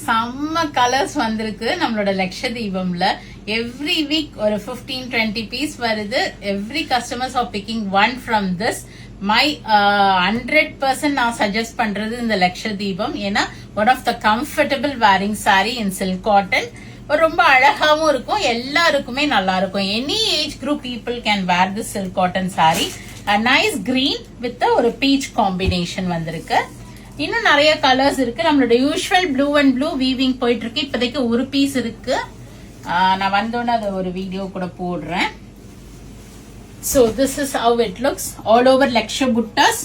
செம்ம கலர்ஸ் வந்திருக்கு நம்மளோட லட்சதீபம்ல. எவ்ரி வீக் ஒரு 15-20 பீஸ் வருது. Every customers are picking one from this. My 100% நான் சஜஸ்ட் பண்றது இந்த லட்சதீபம். ஏன்னா one of the comfortable wearing sari in silk cotton. ரொம்ப அழகாவும் இருக்கும், எல்லாருக்குமே நல்லா இருக்கும். Any age group people can wear this silk cotton sari. Nice green with ஒரு பீச் காம்பினேஷன் வந்திருக்கு. இன்னும் நிறைய கலர்ஸ் இருக்கு. நம்மளோட usual blue and blue weaving போயிட்டு இருக்கு. இப்போதைக்கு ஒரு பீஸ் இருக்கு. நான் வந்தோன்னு அதை ஒரு வீடியோ கூட போடுறேன். So this is how it looks. All over லக்ஷ புட்டாஸ்,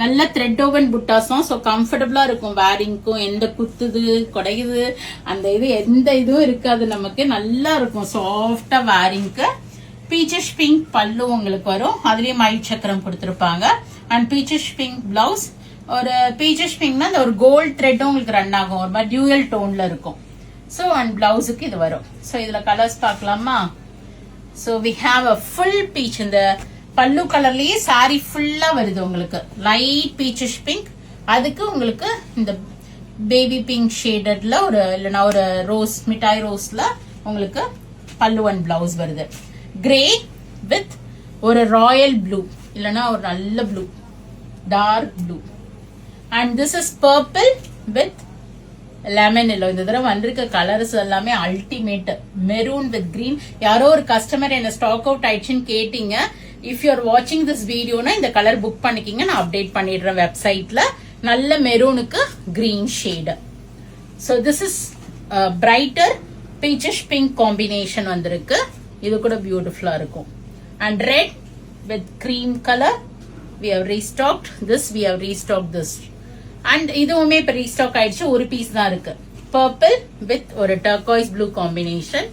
நல்ல த்ரெட் ஓவன் புட்டாஸும். ஸோ கம்ஃபர்டபுளா இருக்கும் வேரிங்க்கும். எந்த குத்துது குடையுது அந்த இது எந்த இதுவும் இருக்காது நமக்கு. நல்லா இருக்கும் சாஃப்டா வேரிங்க்கு. பீச்சஸ் பிங்க் பல்லு உங்களுக்கு வரும். அதுலயே மயில் சக்கரம் கொடுத்துருப்பாங்க. And peaches pink blouse. ஒரு பீச்சஸ் பிங்க்னா அந்த ஒரு கோல்ட் த்ரெட்டும் உங்களுக்கு ரன் ஆகும். ஒரு மாதிரி டியூயல் டோன்ல இருக்கும். ஸோ அண்ட் பிளவுஸுக்கு இது வரும். ஸோ இதுல கலர்ஸ் பார்க்கலாமா? So we have a full peach. இந்த பல்லு கலர்லயே சாரி ஃபுல்லா வருது உங்களுக்கு. லைட் பீச்சஸ் பிங்க், அதுக்கு உங்களுக்கு இந்த பேபி பிங்க் ஷேடட்ல ஒரு இல்லைன்னா ஒரு ரோஸ் மிட்டாய் ரோஸ்ல உங்களுக்கு பல்லு அண்ட் பிளவுஸ் வருது. கிரே வித் ஒரு ராயல் ப்ளூ இல்லைன்னா ஒரு நல்ல blue, dark blue. And this is purple with lemon yellow. இந்த தடவை வந்திருக்க கலர்ஸ் எல்லாமே அல்டிமேட். Maroon with green. யாரோ ஒரு கஸ்டமர் என்ன ஸ்டாக் அவுட் ஆயிடுச்சுன்னு கேட்டீங்க. இஃப் யூ ஆர் வாட்சிங் திஸ் வீடியோனா இந்த கலர் புக் பண்ணிக்கிங்க, நான் அப்டேட் பண்ணிடுறேன் வெப்சைட்ல. நல்ல மெரூனுக்கு green shade. So this is brighter peaches pink combination வந்திருக்கு. இது கூட பியூட்டிஃபுல்லா இருக்கும். And red with cream colour. We have restocked this. We have restocked this. And இதுவுமே இப்ப ரீஸ்டாக் ஆயிடுச்சு. ஒரு பீஸ் தான் இருக்கு. பர்பிள் வித் ஒரு டர்காய்ஸ் ப்ளூ காம்பினேஷன்.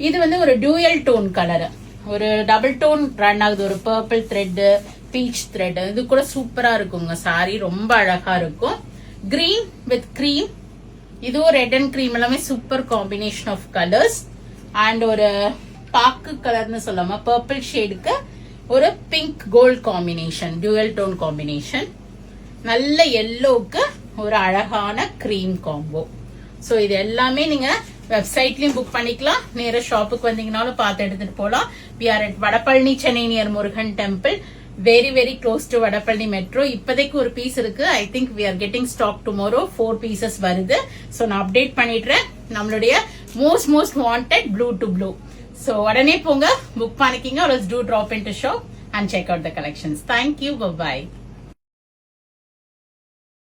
இது வந்து ஒரு டியூயல் டோன் கலர். ஒரு டபுள் டோன் ரன் ஆகுது. ஒரு பர்பிள் த்ரெட், பீச் த்ரெட். இது கூட சூப்பரா இருக்குங்க. சாரி ரொம்ப அழகா இருக்கும். Green with cream. இதுவும் ரெட் அண்ட் கிரீம் எல்லாமே super combination of colours. And ஒரு பாக்கு கலர்னு சொல்லாம பர்பிள் ஷேடுக்கு ஒரு pink gold combination, dual tone combination. நல்ல எல்லோவுக்கு ஒரு அழகான கிரீம் காம்போ. ஸோ இது எல்லாமே நீங்க வெப்சைட்லயும் புக் பண்ணிக்கலாம். நேர ஷாப்புக்கு வந்தீங்கன்னாலும் பார்த்து எடுத்துட்டு போகலாம். We are at Vadapalani, Chennai near Murugan temple. Very very close to Vadapalani metro. இப்போதைக்கு ஒரு பீஸ் இருக்கு. I think we are getting stock tomorrow. 4 pieces வருது. ஸோ நான் அப்டேட் பண்ணிடுறேன். நம்மளுடைய most wanted blue to blue. So உடனே போங்க, புக் பண்ணிக்கிங்க, or else do drop into shop and check out the collections. Thank you. Bye bye.